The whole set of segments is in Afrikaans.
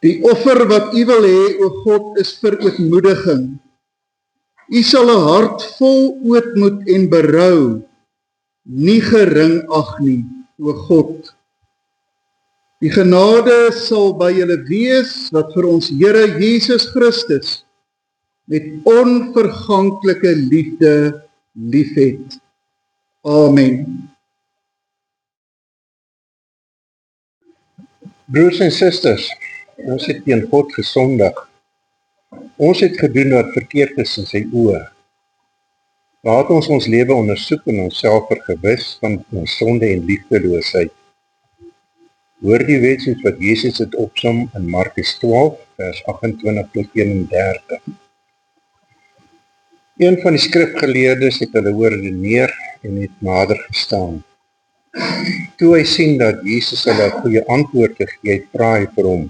Die offer wat u wil hê, o God, is vir ootmoediging. U sal 'n hart vol ootmoed en berou nie gering ag nie, o God. Die genade sal by julle wees wat vir ons Here Jesus Christus met onverganklike liefde liefhet. Amen. Broers en susters, ons het teen God gesondig. Ons het gedoen wat verkeerd is in sy oë. Laat ons ons lewe ondersoek en onsself vergewis van ons sonde en liefdeloosheid. Hoor die wet soos wat Jesus het opsom in Markus 12, vers 28 tot 31. Een van die skrifgeleerdes het hulle hoor redeneer en het nader gestaan. Toe hy sien dat Jesus hulle 'n goeie antwoord te gee, vra hy vir hom: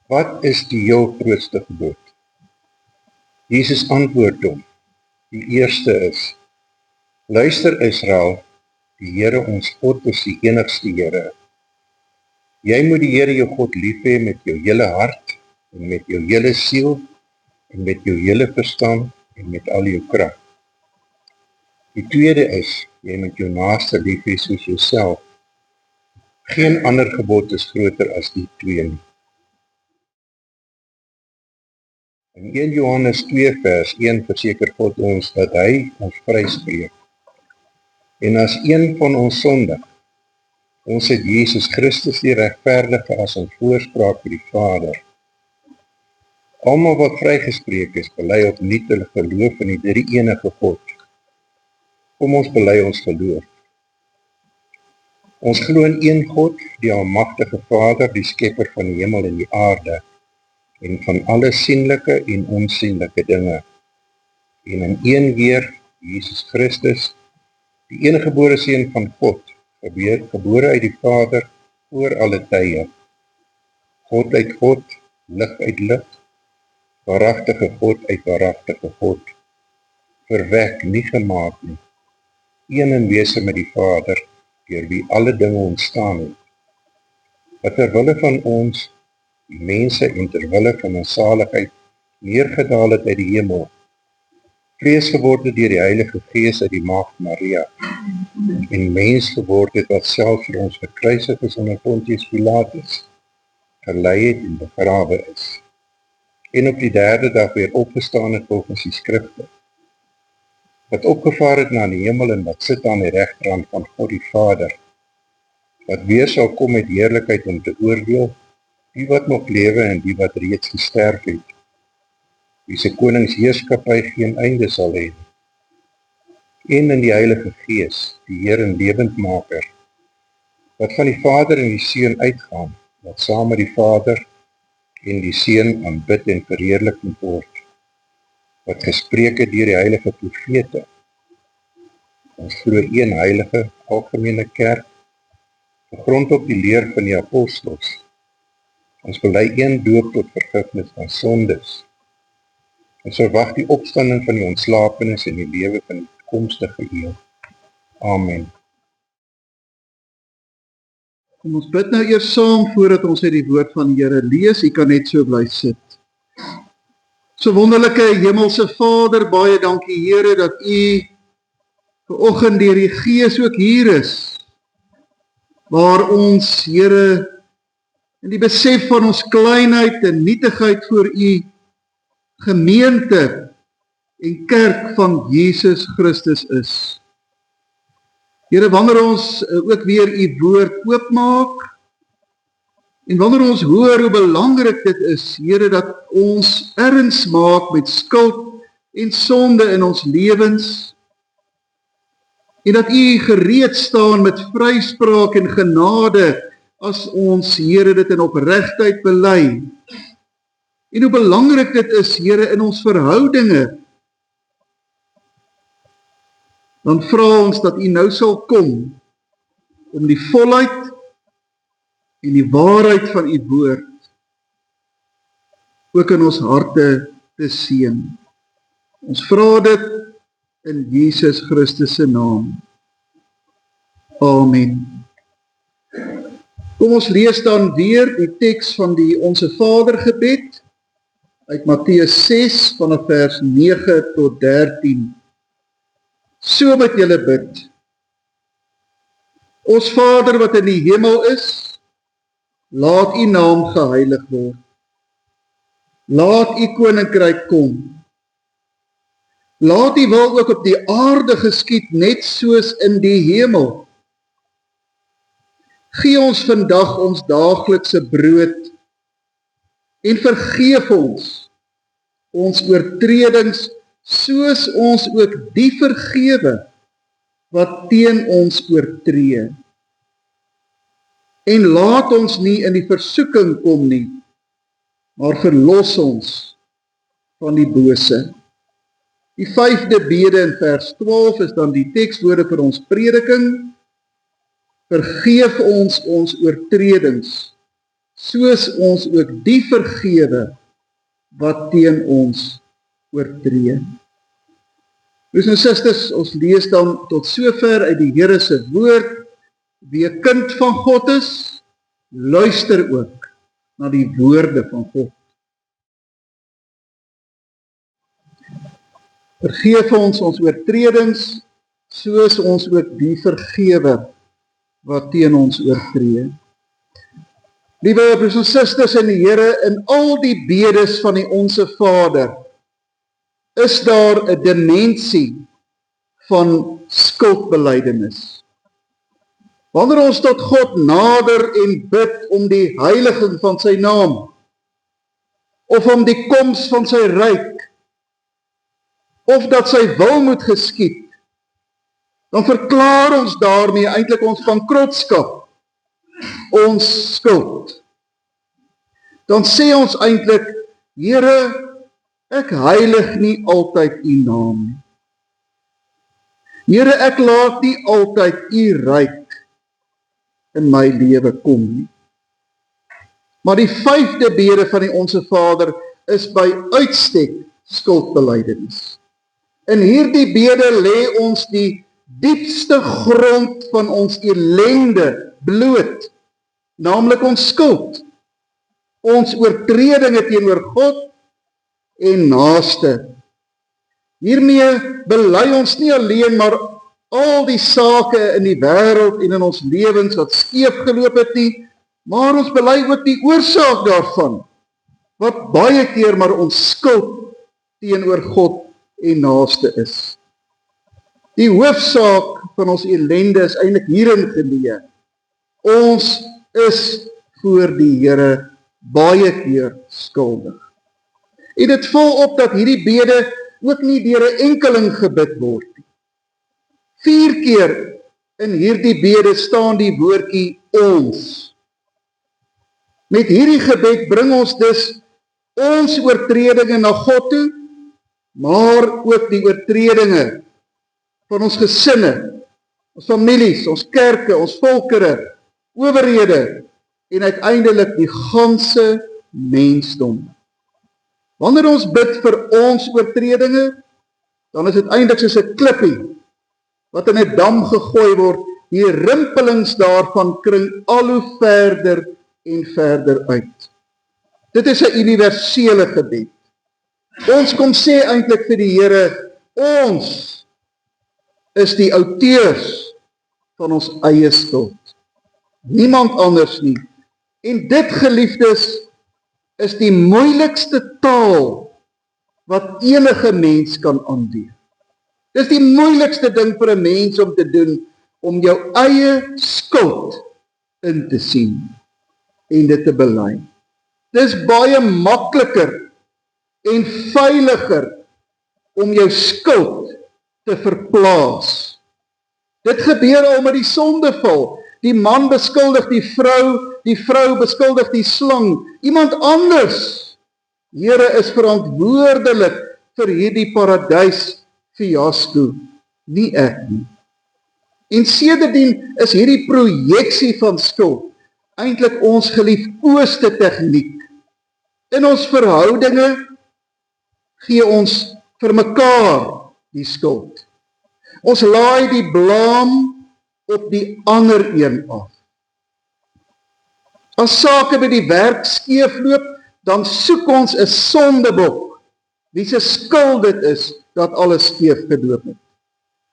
"Wat is die heel grootste gebod?" Jesus antwoord hom: "Die eerste is: Luister Israel, die Here ons God is die enigste Here. Jy moet die Here jou God lief hê met jou hele hart en met jou hele siel en met jou hele verstand en met al jou krag. Die tweede is: jy moet jou naaste lief hê soos jouself. Geen ander gebod is groter as die twee nie." In 1 Johannes 2 vers 1 verseker God ons dat hy ons vryspreek. En as een van ons sondig, ons het Jesus Christus die regverdige as ons voorspraak vir die Vader. Almal wat vrygespreek is, bely opnuut hulle geloof in die drie enige God. Kom ons bely ons geloof. Ons glo in een God, die almagtige Vader, die skepper van die hemel en die aarde, en van alle sienlike en onsienlike dinge. En in een Heer, Jesus Christus, die eniggebore Seun van God, gebore uit die Vader oor alle tye. God uit God, lig uit lig, waaragtige God uit waaragtige God, verwek, nie gemaak nie, een in wese met die Vader, deur wie alle dinge ontstaan het, wat ter wille van ons, die mense en ter wille van ons saligheid, neergedaal het uit die hemel, vlees geword het deur die Heilige Gees uit die Maagd Maria, en mens geword het wat self vir ons gekruisig is onder Pontius Pilatus, gelei het en begrawe is, en op die derde dag weer opgestaan het volgens die skrifte, wat opgevaar het na die hemel en wat sit aan die regterhand van God die Vader, wat weer sal kom met heerlikheid om te oordeel, die wat nog lewe en die wat reeds gesterf het, wie se koningsheerskappy geen einde sal hê, en in die Heilige Gees, die Heer en lewendmaker, wat van die Vader en die Seun uitgaan, wat saam met die Vader en die Seun aanbid en verheerlik moet word, wat gespreek het deur die heilige profete. Ons glo een heilige, algemene kerk, gegrond op die leer van die apostels. Ons bely een doop tot vergifnis van sondes. Ons verwag die opstanding van die ontslapenis en die lewe van die toekomstige eeu. Amen. Kom ons bid nou eers saam voordat ons uit die woord van die Here lees. U kan net so bly sit. So wonderlike hemelse Vader, baie dankie Here dat U vanoggend deur die Gees ook hier is, waar ons Here in die besef van ons kleinheid en nietigheid voor U gemeente en kerk van Jesus Christus is. Here, wanneer ons ook weer U woord oopmaak, en wanneer ons hoor hoe belangrik dit is, Here, dat ons erns maak met skuld en sonde in ons lewens, en dat U gereed staan met vryspraak en genade, as ons, Here, dit in opregtheid bely. En hoe belangrik dit is, Here, in ons verhoudinge, dan vra ons dat U nou sal kom, om die volheid en die waarheid van U woord ook in ons harte te seën. Ons vra dit in Jesus Christus se naam. Amen. Kom ons lees dan weer die teks van die Onse Vader gebed uit Matteus 6 vanaf vers 9 tot 13. So moet julle bid. Ons Vader wat in die hemel is, laat u naam geheilig word. Laat u koninkryk kom. Laat u wil ook op die aarde geskied, net soos in die hemel. Gee ons vandag ons daaglikse brood en vergeef ons oortredings, soos ons ook die vergewe wat teen ons oortree. En laat ons nie in die versoeking kom nie, maar verlos ons van die bose. Die 5de bede in vers 12 is dan die tekswoorde vir ons prediking. Vergeef ons oortredings, soos ons ook die vergewe wat teen ons oortree. Broers en susters, ons lees dan tot sover uit die Here se woord. Wie 'n kind van God is, luister ook na die woorde van God. Vergeef ons oortredings, soos ons ook die vergewe wat teen ons oortree. Liewe broers en susters in die Here, in al die bedes van die Onse Vader, is daar 'n dimensie van skuldbelydenis. Wanneer ons tot God nader en bid om die heiliging van sy naam, of om die koms van sy ryk, of dat sy wil moet geskied, dan verklaar ons daarmee eintlik ons bankrotskap, ons skuld. Dan sê ons eintlik, Here, ek heilig nie altyd u naam nie. Here, ek laat nie altyd u ryk in my lewe kom nie. Maar die 5de bede van die Onse Vader is by uitstek skuldbelydenis. In hierdie bede lê ons die diepste grond van ons ellende bloot, naamlik ons skuld, ons oortredinge teenoor God en naaste. Hiermee bely ons nie alleen maar al die sake in die wêreld en in ons lewens wat skeef geloop het nie, maar ons bely ook die oorsaak daarvan, wat baie keer maar ons skuld teenoor God en naaste is. Die hoofsaak van ons ellende is eintlik hierin geleë. Ons is voor die Here baie keer skuldig. En dit val op dat hierdie bede ook nie deur 'n enkeling gebid word nie. 4 keer in hierdie bede staan die woordjie ons. Met hierdie gebed bring ons dus ons oortredinge na God toe, maar ook die oortredinge van ons gesinne, ons families, ons kerke, ons volkere, owerhede en uiteindelik die ganse mensdom. Wanneer ons bid vir ons oortredinge, dan is dit eintlik soos 'n klippie wat in 'n dam gegooi word. Die rimpelings daarvan kring al hoe verder en verder uit. Dit is 'n universele gebed. Ons kom sê eintlik vir die Here, ons is die outeurs van ons eie skuld. Niemand anders nie. En dit, geliefdes, is die moeilikste taal wat enige mens kan aanleer. Dis die moeilikste ding vir 'n mens om te doen, om jou eie skuld in te sien en dit te bely. Dis baie makliker en veiliger om jou skuld te verplaas. Dit gebeur al met die sondeval. Die man beskuldig die vrou beskuldig die slang, iemand anders. Here is verantwoordelik vir hierdie paradys fiasco, nie ek nie. En sedertdien is hierdie projeksie van skuld eintlik ons geliefkoeste tegniek. In ons verhoudinge gee ons vir mekaar die skuld. Ons laai die blame op die ander een af. As sake by die werk skeefloop, dan soek ons 'n sondebok, wie se skuld dit is, dat alles skeef geloop het.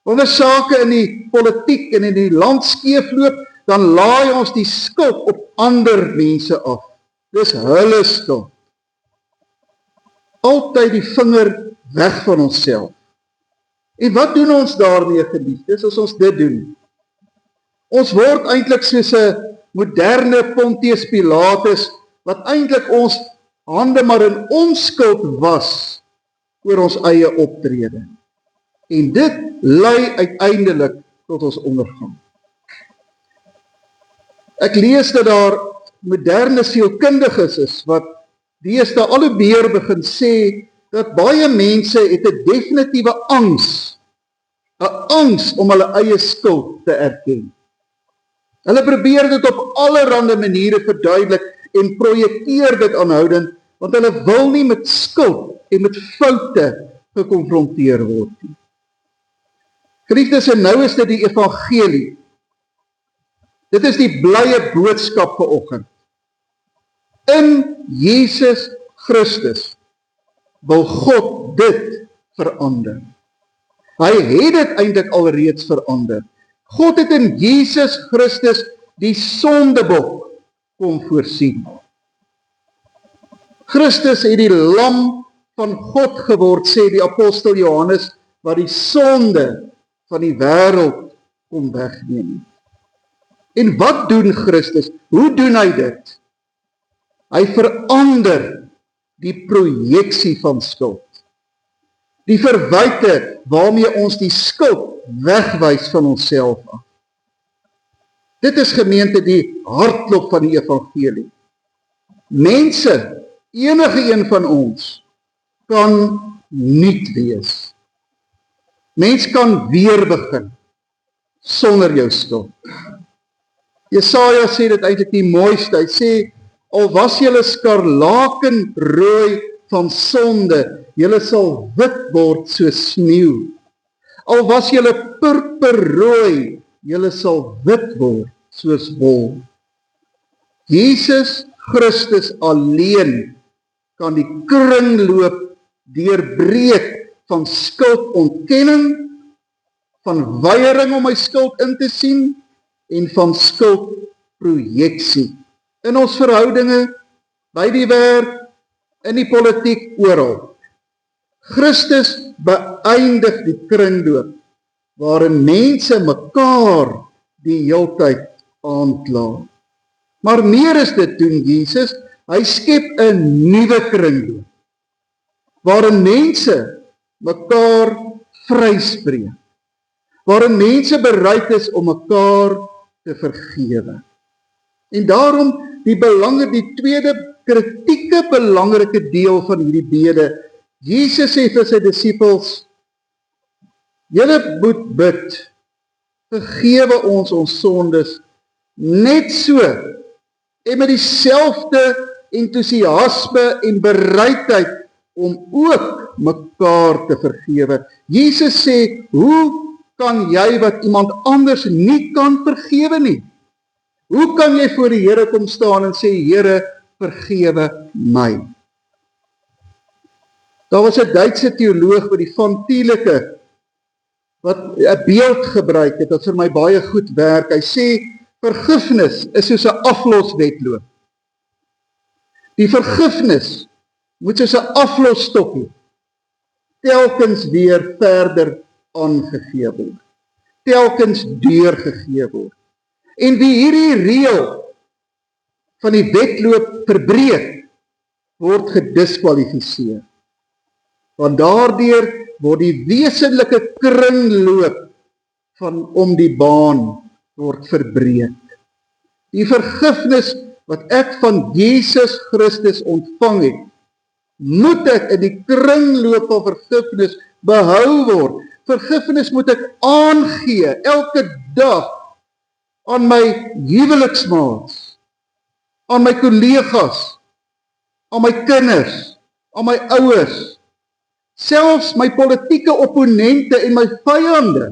Wanneer sake in die politiek en in die land skeefloop, dan laai ons die skuld op ander mense af. Dis hulle skuld. Altyd die vinger weg van onsself. En wat doen ons daarmee, geliefdes, as ons dit doen? Ons word eintlik soos 'n moderne Pontius Pilatus, wat eintlik ons hande maar in onskuld was oor ons eie optrede. En dit lei uiteindelik tot ons ondergang. Ek lees dat daar moderne sielkundiges is, wat deesdae al hoe meer begin sê, dat baie mense het 'n definitiewe angs, 'n angs om hulle eie skuld te erken. Hulle probeer dit op allerlei maniere verduidelik en projekteer dit aanhoudend, want hulle wil nie met skuld en met foute gekonfronteer word nie. Geliefdes, en nou is dit die evangelie. Dit is die blye boodskap vanoggend. In Jesus Christus wil God dit verander. Hy het dit eintlik alreeds verander. God het in Jesus Christus die sondebok kom voorsien. Christus het die lam van God geword, sê die apostel Johannes, wat die sonde van die wêreld kom wegneem. En wat doen Christus? Hoe doen hy dit? Hy verander die projeksie van skuld. Die verwyte waarmee ons die skuld wegwys van onsself af. Dit is, gemeente, die hartklop van die evangelie. Mense, enige een van ons, kan nuut wees. Mens kan weer begin, sonder jou skuld. Jesaja sê dit eintlik die mooiste. Hy sê, al was julle skarlakenrooi van sonde, julle sal wit word soos sneeu. Al was julle purperrooi, julle sal wit word soos wol. Jesus Christus alleen kan die kringloop deurbreek van skuldontkenning, van weiering om my skuld in te sien en van skuldprojeksie. In ons verhoudinge, by die werk, in die politiek, oral. Christus beëindig die kringloop waarin mense mekaar die heeltyd aankla. Maar meer is dit doen Jesus, hy skep 'n nuwe kringloop waarin mense mekaar vryspreek, waarin mense bereid is om mekaar te vergewe. En daarom die tweede kritieke belangrike deel van hierdie bede. Jesus sê vir sy disippels, julle moet bid, vergewe ons sondes, net so, en met dieselfde entoesiasme en bereidheid om ook mekaar te vergewe. Jesus sê, hoe kan jy wat iemand anders nie kan vergewe nie? Hoe kan jy voor die Here kom staan en sê, Here, vergewe my? Daar was 'n Duitse teoloog by die Van Thieleke, wat 'n beeld gebruik het, wat vir my baie goed werk. Hy sê, vergifnis is soos 'n afloswedloop. Die vergifnis moet soos 'n aflosstokkie telkens weer verder aangegee word. Telkens deurgegee word. En wie hierdie reël van die wedloop verbreek, word gediskwalifiseer. Want daardeur word die wesenlike kringloop van om die baan word verbreek. Die vergifnis wat ek van Jesus Christus ontvang het, moet ek in die kringloop van vergifnis behou word. Vergifnis moet ek aangee elke dag aan my huweliksmaats, aan my kollegas, aan my kinders, aan my ouers, selfs my politieke opponente en my vyande.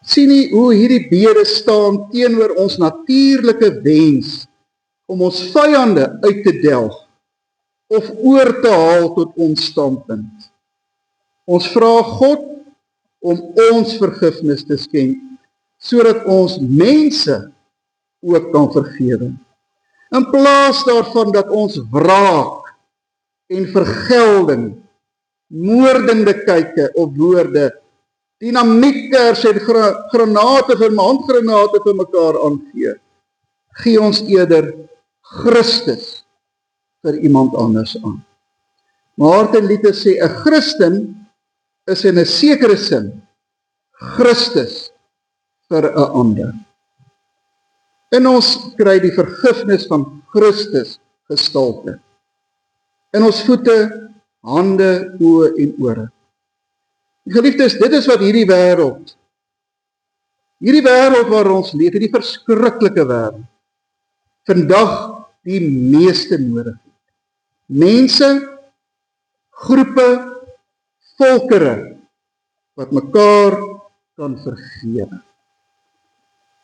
Sien nie hoe hierdie bede staan teenoor ons natuurlike wens om ons vyande uit te delg of oor te haal tot ons standpunt. Ons vra God om ons vergifnis te skenk, sodat ons mense ook kan vergewe. In plaas daarvan dat ons wraak en vergelding, moordende kyke of woorde, dinamietkers en handgranate vir mekaar aangee, gee ons eerder Christus vir iemand anders aan. Martin Luther sê, 'n Christen is in 'n sekere sin Christus vir 'n ander. In ons kry die vergifnis van Christus gestalte. In ons voete, hande, oë en ore. Geliefdes, dit is wat hierdie wêreld waar ons leef, hierdie verskriklike wêreld, vandag die meeste nodig het. Mense, groepe, volkere, wat mekaar kan vergewe.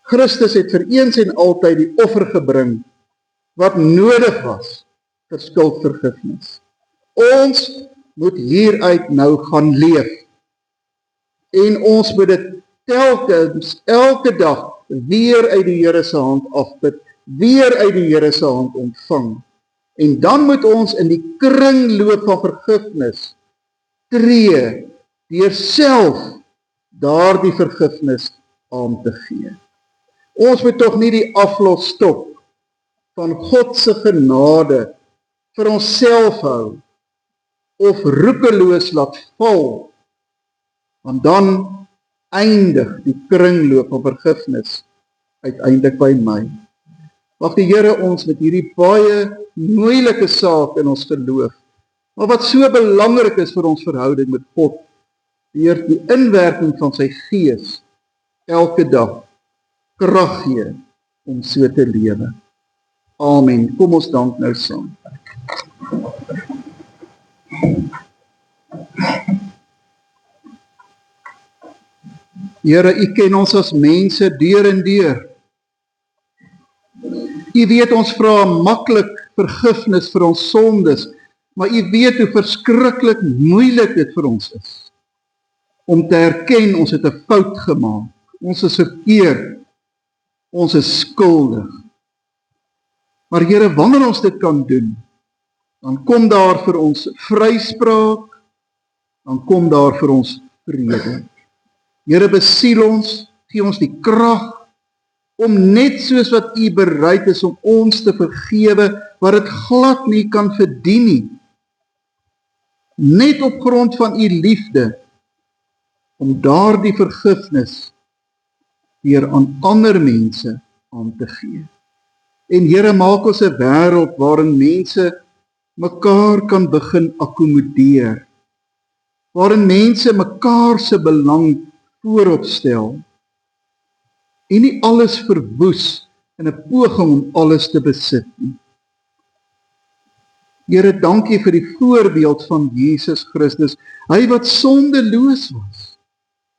Christus het vir eens en altyd die offer gebring wat nodig was vir skuldvergifnis. Ons moet hieruit nou gaan leef. En ons moet dit telkens, elke dag weer uit die Here se hand afput, weer uit die Here se hand ontvang. En dan moet ons in die kringloop van vergifnis tree deur self daardie vergifnis aan te gee. Ons moet tog nie die aflosstok van God se genade vir onsself hou of roekeloos laat val, want dan eindig die kringloop van vergifnis uiteindelik by my. Mag die Here ons met hierdie baie moeilike saak in ons geloof, maar wat so belangrik is vir ons verhouding met God, deur die inwerking van sy Gees elke dag krag gee om so te lewe. Amen. Kom ons dank nou saam. Here, U ken ons as mense deur en deur. U weet ons vra maklik vergifnis vir ons sondes, maar U weet hoe verskriklik moeilik dit vir ons is om te erken ons het 'n fout gemaak. Ons is verkeerd. Ons is skuldig. Maar Here, wanneer ons dit kan doen, dan kom daar vir ons vryspraak, dan kom daar vir ons vrede. Here, besiel ons, gee ons die krag om net soos wat U bereid is om ons te vergewe, wat dit glad nie kan verdien nie, net op grond van U liefde, om daardie vergifnis weer aan ander mense aan te gee. En Here, maak ons 'n wêreld waarin mense mekaar kan begin akkommodeer, waarin mense mekaar se belang voorop stel en nie alles verwoes in 'n poging om alles te besit nie. Here, dankie vir die voorbeeld van Jesus Christus, hy wat sondeloos was,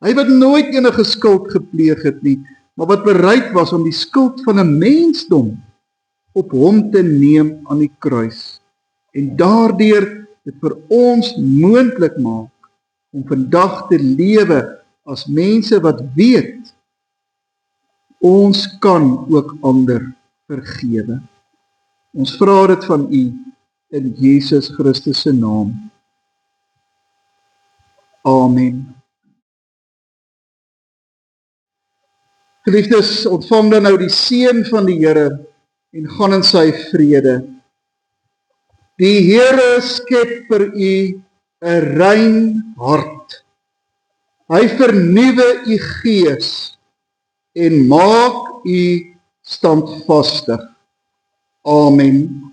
hy wat nooit enige skuld gepleeg het nie, maar wat bereid was om die skuld van 'n mensdom op hom te neem aan die kruis, en daardeur dit vir ons moontlik maak om vandag te lewe as mense wat weet, ons kan ook ander vergewe. Ons vra dit van U in Jesus Christus se naam. Amen. Geliefdes, ontvang dan nou die seën van die Here en gaan in sy vrede. Die Here skep vir u 'n rein hart. Hy vernuwe u gees en maak u standvastig. Amen.